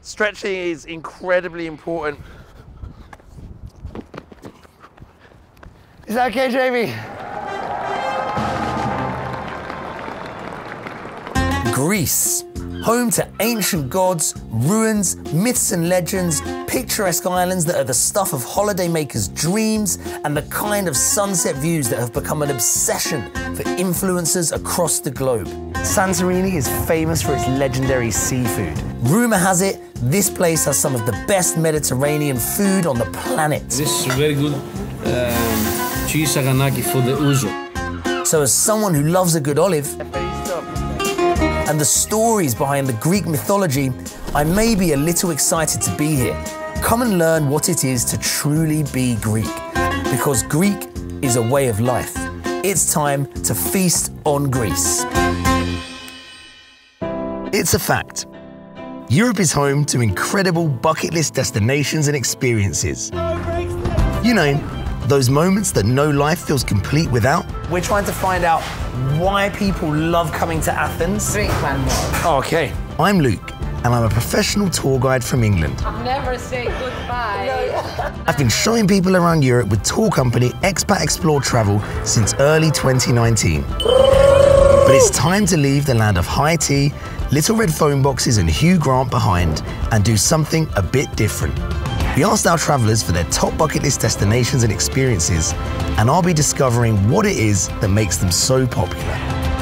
Stretching is incredibly important. Is that okay, Jamie? Greece, home to ancient gods, ruins, myths and legends, picturesque islands that are the stuff of holidaymakers' dreams, and the kind of sunset views that have become an obsession for influencers across the globe. Santorini is famous for its legendary seafood. Rumour has it, this place has some of the best Mediterranean food on the planet. This is very good cheese saganaki for the ouzo. So as someone who loves a good olive, and the stories behind the Greek mythology, I may be a little excited to be here. Come and learn what it is to truly be Greek, because Greek is a way of life. It's time to feast on Greece. It's a fact. Europe is home to incredible bucket list destinations and experiences. You know, those moments that no life feels complete without. We're trying to find out why people love coming to Athens. Drink one more. Oh, okay. I'm Luke, and I'm a professional tour guide from England. Never say goodbye. I've been showing people around Europe with tour company Expat Explore Travel since early 2019. But it's time to leave the land of high tea, little red phone boxes and Hugh Grant behind and do something a bit different. We asked our travellers for their top bucket list destinations and experiences, and I'll be discovering what it is that makes them so popular.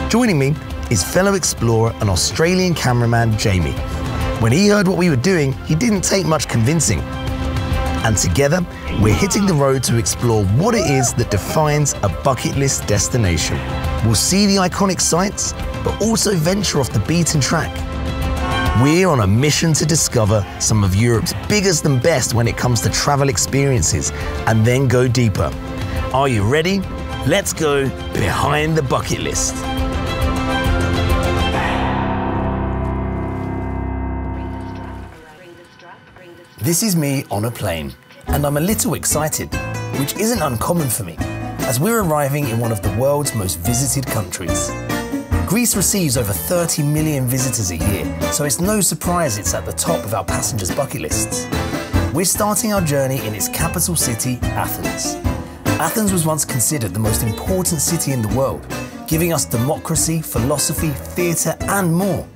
Joining me is fellow explorer and Australian cameraman Jamie. When he heard what we were doing, he didn't take much convincing. And together, we're hitting the road to explore what it is that defines a bucket list destination. We'll see the iconic sites, but also venture off the beaten track. We're on a mission to discover some of Europe's biggest and best when it comes to travel experiences, and then go deeper. Are you ready? Let's go behind the bucket list. This is me on a plane, and I'm a little excited, which isn't uncommon for me, as we're arriving in one of the world's most visited countries. Greece receives over 30 million visitors a year, so it's no surprise it's at the top of our passengers' bucket lists. We're starting our journey in its capital city, Athens. Athens was once considered the most important city in the world, giving us democracy, philosophy, theatre and more.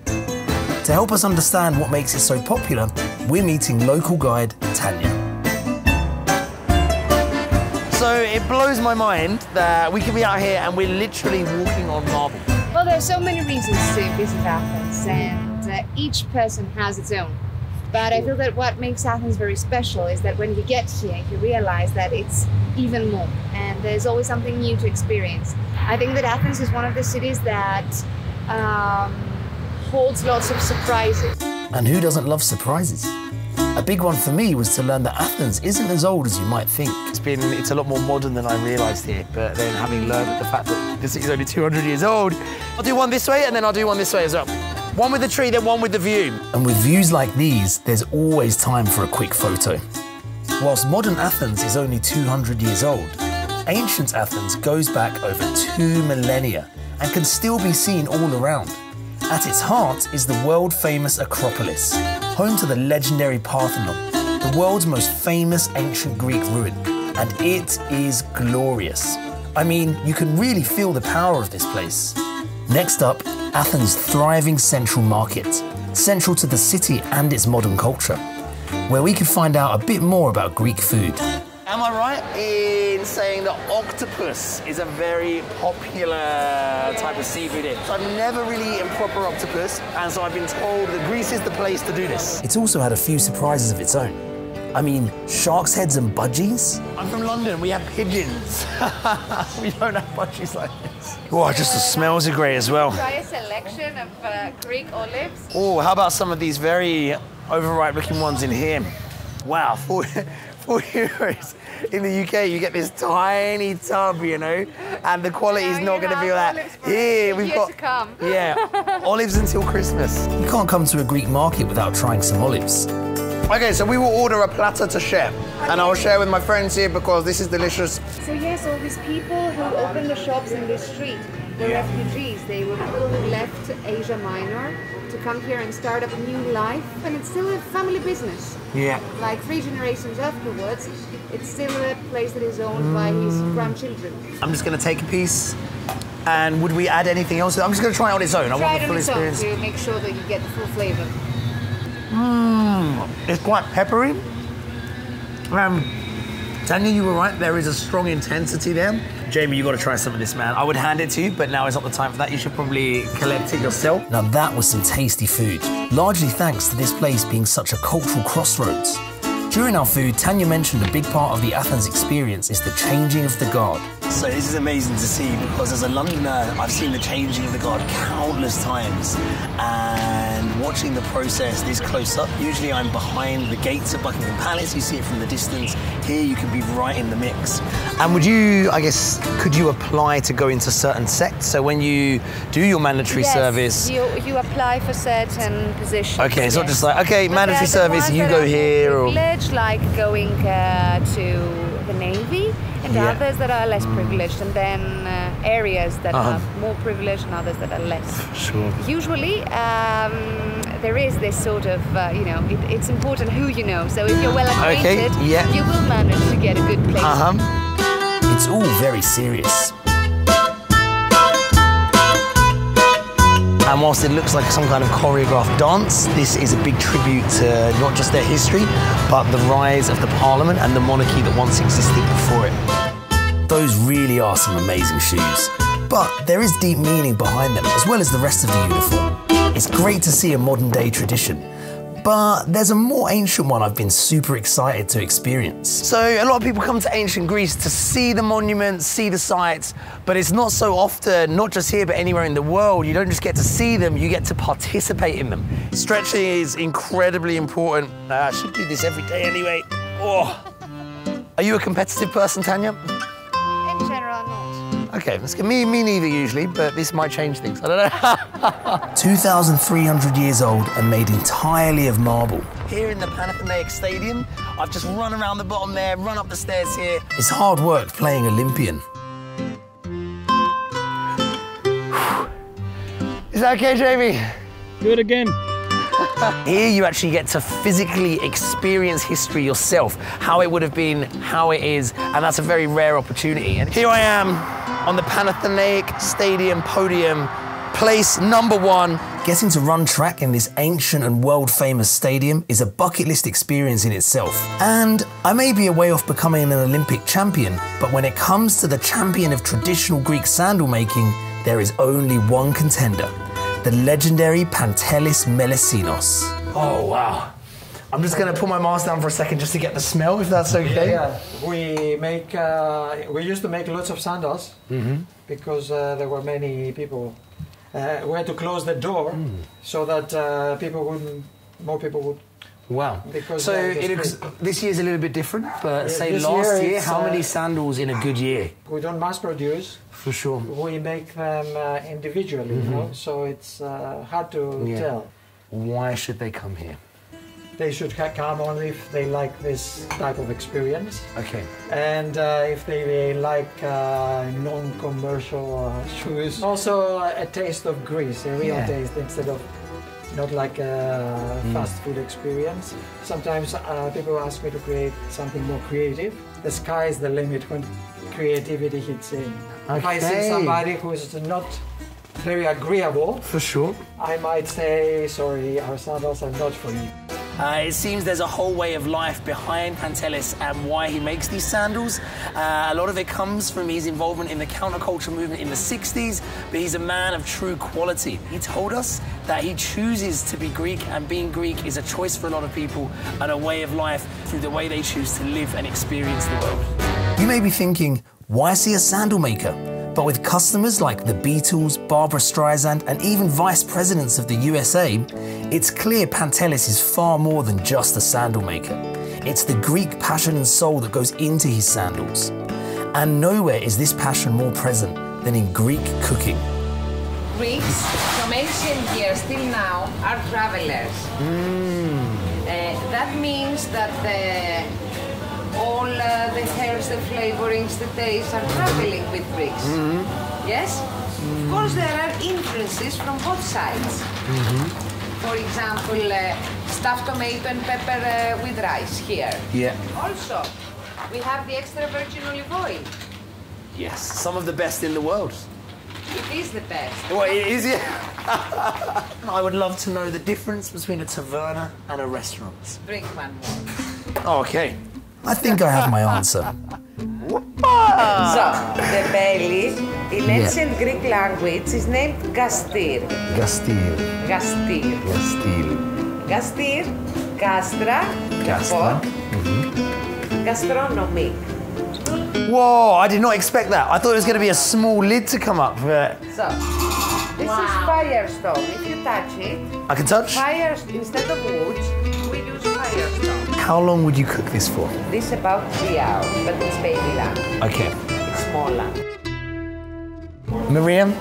To help us understand what makes it so popular, we're meeting local guide Tanya. So it blows my mind that we can be out here and we're literally walking on marble. Well, there are so many reasons to visit Athens, and each person has its own. But I feel that what makes Athens very special is that when you get here, you realize that it's even more, and there's always something new to experience. I think that Athens is one of the cities that holds lots of surprises. And who doesn't love surprises? A big one for me was to learn that Athens isn't as old as you might think. It's a lot more modern than I realised here, but then having learned the fact that the city's only 200 years old, I'll do one this way and then I'll do one this way as well. One with the tree, then one with the view. And with views like these, there's always time for a quick photo. Whilst modern Athens is only 200 years old, ancient Athens goes back over 2 millennia and can still be seen all around. At its heart is the world-famous Acropolis, home to the legendary Parthenon, the world's most famous ancient Greek ruin, and it is glorious. I mean, you can really feel the power of this place. Next up, Athens' thriving central market, central to the city and its modern culture, where we could find out a bit more about Greek food. Am I right in saying that octopus is a very popular type of seafood here? So I've never really eaten proper octopus, and so I've been told that Greece is the place to do this. It's also had a few surprises of its own. I mean, shark's heads and budgies? I'm from London, we have pigeons. We don't have budgies like this. Oh, just the smells are great as well. Try a selection of Greek olives. Oh, how about some of these very overripe looking ones in here? Wow, for €4. In the UK, you get this tiny tub, you know, and the quality is not going to be that. Here, we've got, yeah, olives until Christmas. You can't come to a Greek market without trying some olives. Okay, so we will order a platter to share, and I'll share with my friends here because this is delicious. So yes, all these people who opened the shops in this street were refugees. They were people who left Asia Minor to come here and start up a new life, and it's still a family business. Yeah. Like 3 generations afterwards, it's still a place that is owned by his grandchildren. I'm just going to take a piece. And would we add anything else? I'm just going to try it on its own. I want the full experience. To make sure that you get the full flavor. It's quite peppery. Tanya, you were right. There is a strong intensity there. Jamie, you got to try some of this, man. I would hand it to you, but now is not the time for that. You should probably collect it yourself. Now that was some tasty food, largely thanks to this place being such a cultural crossroads. During our food, Tanya mentioned a big part of the Athens experience is the changing of the guard. So this is amazing to see because as a Londoner, I've seen the changing of the guard countless times. And watching the process this close up, usually I'm behind the gates of Buckingham Palace, you see it from the distance. Here you can be right in the mix. And would you, I guess, could you apply to go into certain sects? So when you do your mandatory service... you apply for certain positions. Okay, it's not just like, okay, mandatory service, you go here or... Like going to the Navy, and others that are less privileged, and then areas that have more privilege and others that are less. Sure. Usually, there is this sort of, it's important who you know. So if you're well acquainted, you will manage to get a good place. It's all very serious. And whilst it looks like some kind of choreographed dance, this is a big tribute to not just their history, but the rise of the Parliament and the monarchy that once existed before it. Those really are some amazing shoes. But there is deep meaning behind them, as well as the rest of the uniform. It's great to see a modern day tradition. But there's a more ancient one I've been super excited to experience. So a lot of people come to ancient Greece to see the monuments, see the sites, but it's not so often, not just here, but anywhere in the world. You don't just get to see them, you get to participate in them. Stretching is incredibly important. I should do this every day anyway. Oh. Are you a competitive person, Tanya? In general, not. Okay, that's good. Me neither usually, but this might change things. I don't know. 2,300 years old and made entirely of marble. Here in the Panathenaic Stadium, I've just run around the bottom there, run up the stairs here. It's hard work playing Olympian. Is that okay, Jamie? Do it again. Here you actually get to physically experience history yourself, how it would have been, how it is, and that's a very rare opportunity. And here I am on the Panathenaic Stadium podium, place number 1. Getting to run track in this ancient and world-famous stadium is a bucket list experience in itself. And I may be a way off becoming an Olympic champion, but when it comes to the champion of traditional Greek sandal making, there is only one contender. The legendary Panteleos Melesinos. Oh, wow. I'm just going to put my mask down for a second just to get the smell, if that's okay. Yeah, we used to make lots of sandals because there were many people. We had to close the door so that more people would. Wow. Because so this year's a little bit different, but say this last year, how many sandals in a good year? We don't mass produce. For sure. We make them individually, you know, so it's hard to tell. Why should they come here? They should come only if they like this type of experience. Okay. And if they like non-commercial shoes. Also a taste of Greece, a real taste instead of not like a fast food experience. Sometimes people ask me to create something more creative. The sky is the limit when creativity hits in. Okay. If I see somebody who is not very agreeable, for sure, I might say, sorry, our sandals are not for you. It seems there's a whole way of life behind Panteleos and why he makes these sandals. A lot of it comes from his involvement in the counterculture movement in the 60s, but he's a man of true quality. He told us that he chooses to be Greek, and being Greek is a choice for a lot of people and a way of life through the way they choose to live and experience the world. You may be thinking, why see a sandal maker? But with customers like the Beatles, Barbra Streisand, and even vice presidents of the USA, it's clear Panteleos is far more than just a sandal maker. It's the Greek passion and soul that goes into his sandals. And nowhere is this passion more present than in Greek cooking. Greeks, from ancient years till now, are travelers. That means that all the herbs, the flavorings, the tastes are traveling with Greeks. Yes? Of course, there are influences from both sides. for example, stuffed tomato and pepper with rice here. Yeah. Also, we have the extra virgin olive oil. Yes, some of the best in the world. It is the best. Well, it is, yeah. I would love to know the difference between a taverna and a restaurant. Drink one more. Oh, okay. I think I have my answer. So, the belly, in ancient Greek language, is named gastir. Gastil. Gastir. Gastil. Gastir, gastra, Gastra. gastronomy. Whoa, I did not expect that. I thought it was going to be a small lid to come up. But So, this is firestone. If you touch it, I can touch? fire, instead of wood, we use firestone. How long would you cook this for? This is about 3 hours, but it's baby lamb. Okay. It's small lamb. Miriam,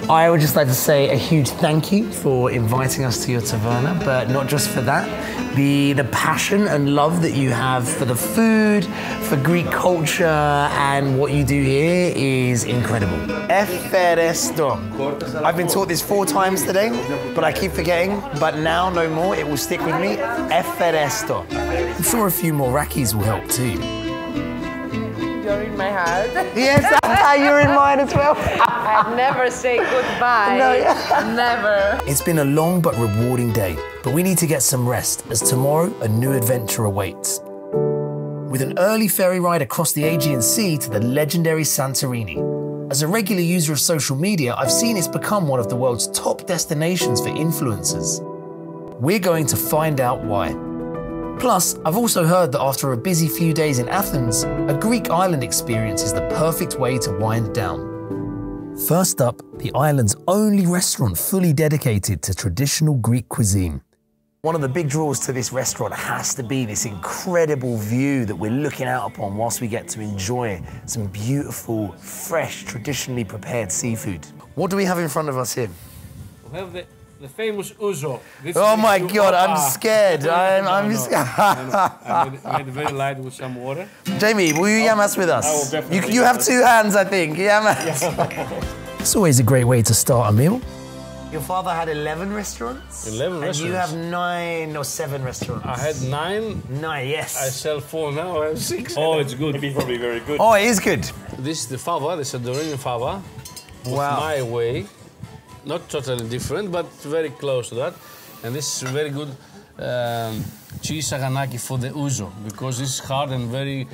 I would just like to say a huge thank you for inviting us to your taverna, but not just for that. The passion and love that you have for the food, for Greek culture, and what you do here is incredible. Efferesto. I've been taught this 4 times today, but I keep forgetting. But now, no more, it will stick with me. Efferesto. I'm sure a few more rakis will help too. You're in my heart. Yes, you're in mine as well. I'd never say goodbye. No, yeah. Never. It's been a long but rewarding day, but we need to get some rest as tomorrow a new adventure awaits. With an early ferry ride across the Aegean Sea to the legendary Santorini. As a regular user of social media, I've seen it's become one of the world's top destinations for influencers. We're going to find out why. Plus, I've also heard that after a busy few days in Athens, a Greek island experience is the perfect way to wind down. First up, the island's only restaurant fully dedicated to traditional Greek cuisine. One of the big draws to this restaurant has to be this incredible view that we're looking out upon whilst we get to enjoy some beautiful, fresh, traditionally prepared seafood. What do we have in front of us here? We have the famous ouzo. Oh my God, I'm scared. I'm scared. I made it very light with some water. Jamie, will you yam us with us? I will definitely. You have 2 hands, I think. Yam us. It's always a great way to start a meal. Your father had 11 restaurants? 11 restaurants. And you have 9 or 7 restaurants? I had 9. 9, yes. I sell 4 now. I have 6. Oh, it's good. Maybe probably very good. Oh, it is good. This is the fava, the Santorini fava. Wow. My way. Not totally different, but very close to that. And this is very good cheese saganaki for the ouzo, because it's hard and very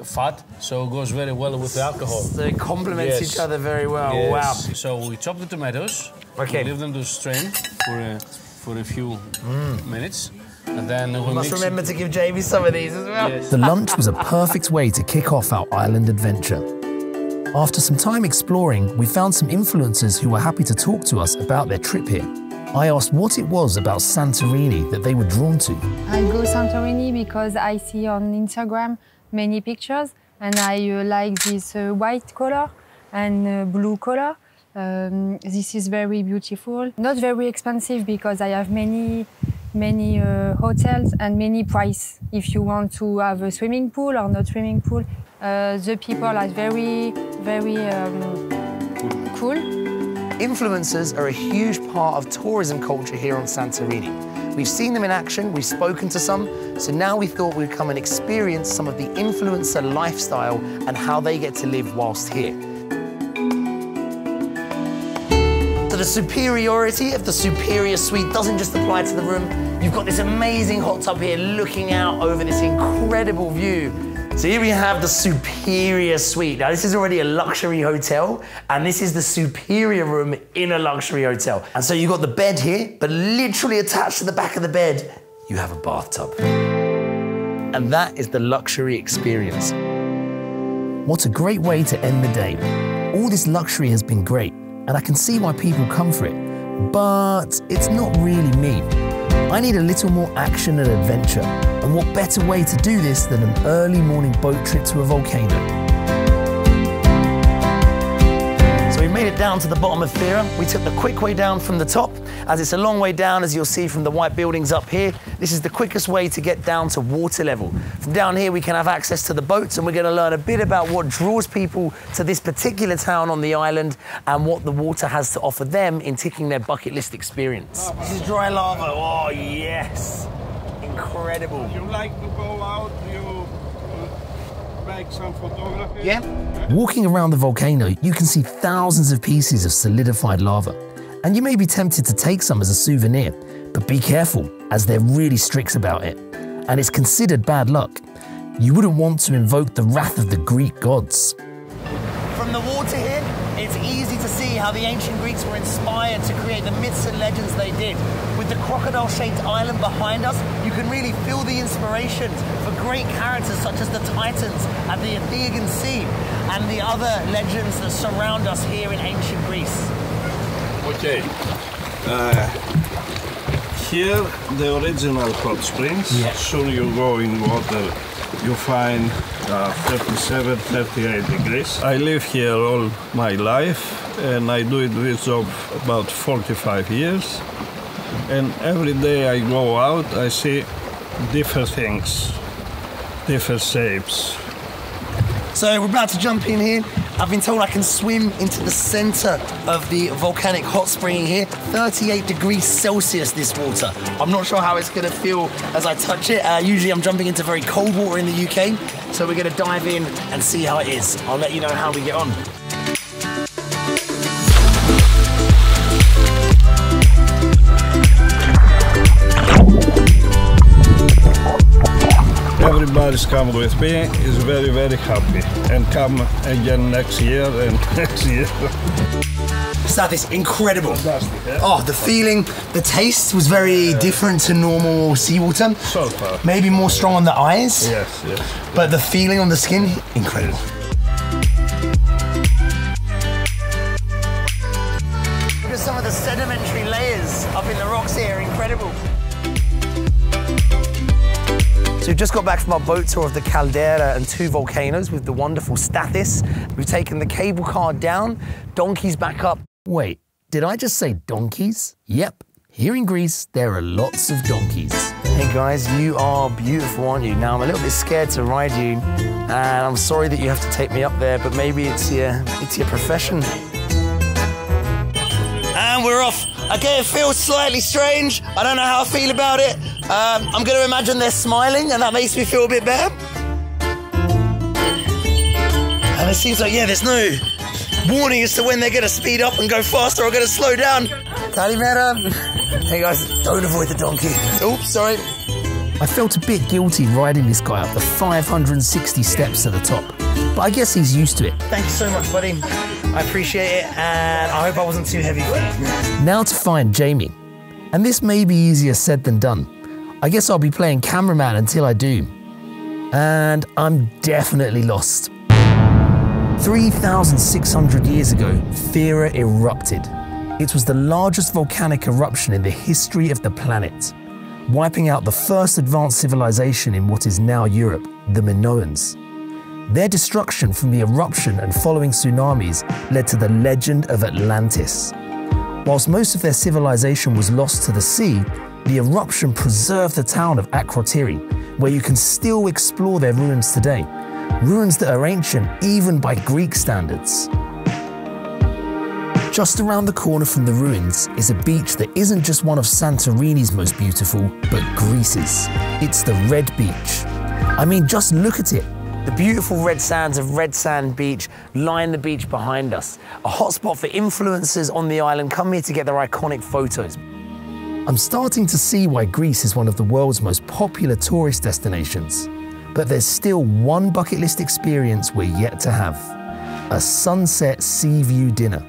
fat, so it goes very well with the alcohol. So it complements each other very well. Yes. Wow. So we chop the tomatoes, Okay. we leave them to strain for a few minutes, and then we Must mix remember it. to give Jamie some of these as well. Yes. The lunch was a perfect way to kick off our island adventure. After some time exploring, we found some influencers who were happy to talk to us about their trip here. I asked what it was about Santorini that they were drawn to. I go Santorini because I see on Instagram many pictures, and I like this white color and blue color. This is very beautiful. Not very expensive because I have many hotels and many price. If you want to have a swimming pool or not swimming pool, the people are very cool. Influencers are a huge part of tourism culture here on Santorini. We've seen them in action, we've spoken to some, so now we thought we'd come and experience some of the influencer lifestyle and how they get to live whilst here. So the superiority of the superior suite doesn't just apply to the room. You've got this amazing hot tub here looking out over this incredible view. So here we have the superior suite. Now this is already a luxury hotel, and this is the superior room in a luxury hotel. And so you've got the bed here, but literally attached to the back of the bed, you have a bathtub. And that is the luxury experience. What a great way to end the day. All this luxury has been great, and I can see why people come for it, but it's not really me. I need a little more action and adventure, and what better way to do this than an early morning boat trip to a volcano? So we've made it down to the bottom of Thera. We took the quick way down from the top, as it's a long way down, as you'll see from the white buildings up here. This is the quickest way to get down to water level. From down here, we can have access to the boats, and we're going to learn a bit about what draws people to this particular town on the island and what the water has to offer them in ticking their bucket list experience. This is dry lava. Oh, yes. Incredible. If you like to go out, you make some photography. Yeah. Walking around the volcano, you can see thousands of pieces of solidified lava. And you may be tempted to take some as a souvenir, but be careful, as they're really strict about it. And it's considered bad luck. You wouldn't want to invoke the wrath of the Greek gods. From the water here, it's easy to see how the ancient Greeks were inspired to create the myths and legends they did. With the crocodile-shaped island behind us, you can really feel the inspirations for great characters such as the Titans at the Aegean Sea and the other legends that surround us here in ancient Greece. Okay. Here, the original hot springs. Yeah. Soon you go in water, you find 37, 38 degrees. I live here all my life, and I do this job about 45 years. And every day I go out, I see different things, different shapes. So we're about to jump in here. I've been told I can swim into the center of the volcanic hot spring here. 38 degrees Celsius, this water. I'm not sure how it's gonna feel as I touch it. Usually I'm jumping into very cold water in the UK. So we're gonna dive in and see how it is. I'll let you know how we get on. Everybody's come with me, is very, very happy. And come again next year and next year. That is incredible. Fantastic, yeah? Oh, the feeling, the taste was very different to normal seawater. So far. Maybe more strong on the eyes. Yes, yes. But the feeling on the skin, incredible. Look at some of the sedimentary layers up in the rocks here, incredible. So we've just got back from our boat tour of the caldera and 2 volcanoes with the wonderful Stathis. We've taken the cable car down, donkeys back up. Wait, did I just say donkeys? Yep, here in Greece, there are lots of donkeys. Hey guys, you are beautiful, aren't you? Now I'm a little bit scared to ride you, and I'm sorry that you have to take me up there, but maybe it's your profession. And we're off. Okay, it feels slightly strange. I don't know how I feel about it. I'm going to imagine they're smiling, and that makes me feel a bit better. And it seems like, yeah, there's no warning as to when they're going to speed up and go faster or going to slow down. Kalimera. Hey guys, don't avoid the donkey. Oops, sorry. I felt a bit guilty riding this guy up the 560 steps to the top, but I guess he's used to it. Thank you so much, buddy. I appreciate it, and I hope I wasn't too heavy for you. Now to find Jamie, and this may be easier said than done. I guess I'll be playing cameraman until I do. And I'm definitely lost. 3,600 years ago, Thera erupted. It was the largest volcanic eruption in the history of the planet, wiping out the first advanced civilization in what is now Europe, the Minoans. Their destruction from the eruption and following tsunamis led to the legend of Atlantis. Whilst most of their civilization was lost to the sea, the eruption preserved the town of Akrotiri, where you can still explore their ruins today. Ruins that are ancient even by Greek standards. Just around the corner from the ruins is a beach that isn't just one of Santorini's most beautiful, but Greece's. It's the Red Beach. I mean, just look at it. The beautiful red sands of Red Sand Beach line the beach behind us. A hotspot for influencers on the island come here to get their iconic photos. I'm starting to see why Greece is one of the world's most popular tourist destinations. But there's still one bucket list experience we're yet to have. A sunset sea view dinner.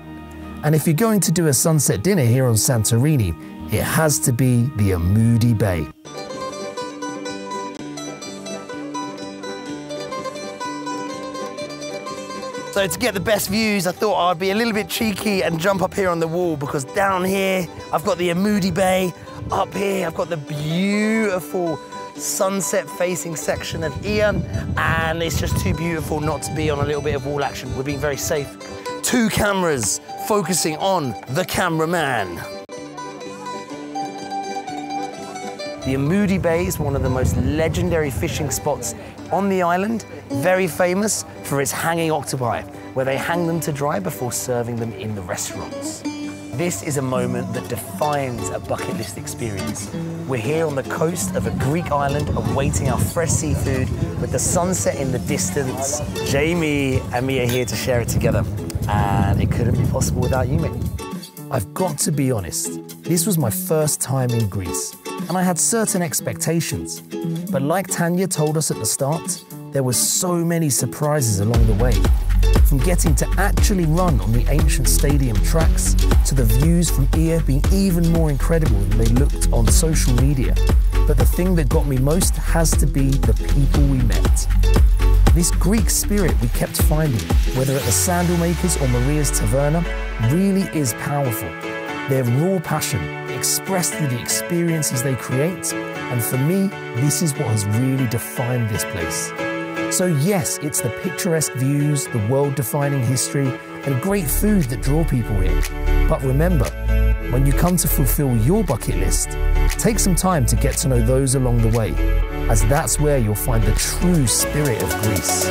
And if you're going to do a sunset dinner here on Santorini, it has to be the Amoudi Bay. So to get the best views, I thought I'd be a little bit cheeky and jump up here on the wall, because down here, I've got the Amoudi Bay. Up here, I've got the beautiful sunset-facing section of Ian, and it's just too beautiful not to be on a little bit of wall action. We're being very safe. 2 cameras focusing on the cameraman. The Amoudi Bay is one of the most legendary fishing spots on the island, very famous for its hanging octopi, where they hang them to dry before serving them in the restaurants. This is a moment that defines a bucket list experience. We're here on the coast of a Greek island awaiting our fresh seafood with the sunset in the distance. Jamie and me are here to share it together, and it couldn't be possible without you, mate. I've got to be honest, this was my first time in Greece, and I had certain expectations. But like Tanya told us at the start, there were so many surprises along the way. From getting to actually run on the ancient stadium tracks, to the views from here being even more incredible than they looked on social media. But the thing that got me most has to be the people we met. This Greek spirit we kept finding, whether at the Sandal Makers or Maria's Taverna, really is powerful. Their raw passion, expressed through the experiences they create, and for me, this is what has really defined this place. So yes, it's the picturesque views, the world-defining history, and great food that draw people here. But remember, when you come to fulfill your bucket list, take some time to get to know those along the way, as that's where you'll find the true spirit of Greece.